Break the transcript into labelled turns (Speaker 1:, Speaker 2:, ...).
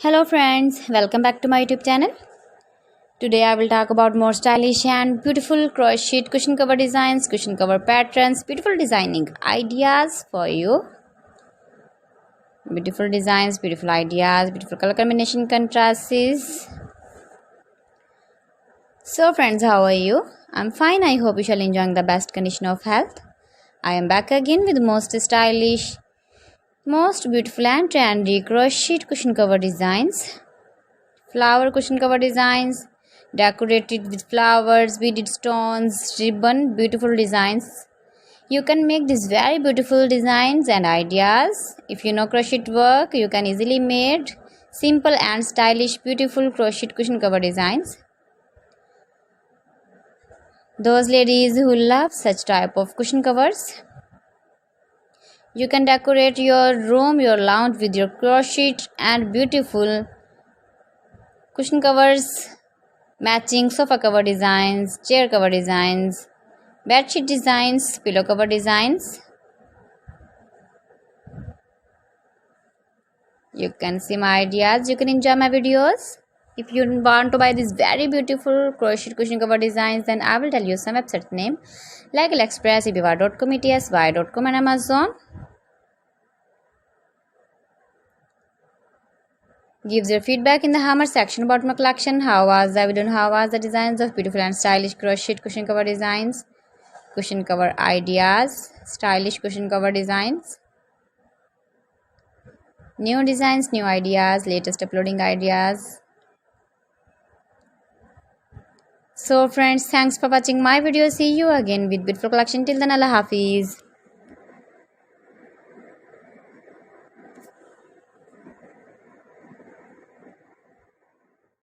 Speaker 1: Hello friends, welcome back to my YouTube channel. Today I will talk about more stylish and beautiful crocheted cushion cover designs, cushion cover patterns, beautiful designing ideas for you. Beautiful designs, beautiful ideas, beautiful color combination contrasts. So friends, how are you? I'm fine. I hope you shall enjoy the best condition of health. I am back again with most stylish, most beautiful and trendy crocheted cushion cover designs. Flower cushion cover designs, decorated with flowers, beaded stones, ribbon, beautiful designs. You can make these very beautiful designs and ideas. If you know crochet work, you can easily make simple and stylish beautiful crochet cushion cover designs. Those ladies who love such type of cushion covers, you can decorate your room, your lounge with your crochet and beautiful cushion covers, matching sofa cover designs, chair cover designs, bedsheet designs, pillow cover designs. You can see my ideas, you can enjoy my videos. If you want to buy these very beautiful crochet cushion cover designs, then I will tell you some website name like AliExpress, eBay.com, ETSY.com and Amazon. Gives your feedback in the hammer section about my collection. How was the video and how was the designs of beautiful and stylish crochet cushion cover designs, cushion cover ideas, stylish cushion cover designs, new designs, new ideas, latest uploading ideas. So friends, thanks for watching my video. See you again with beautiful collection. Till then, Allah Hafiz.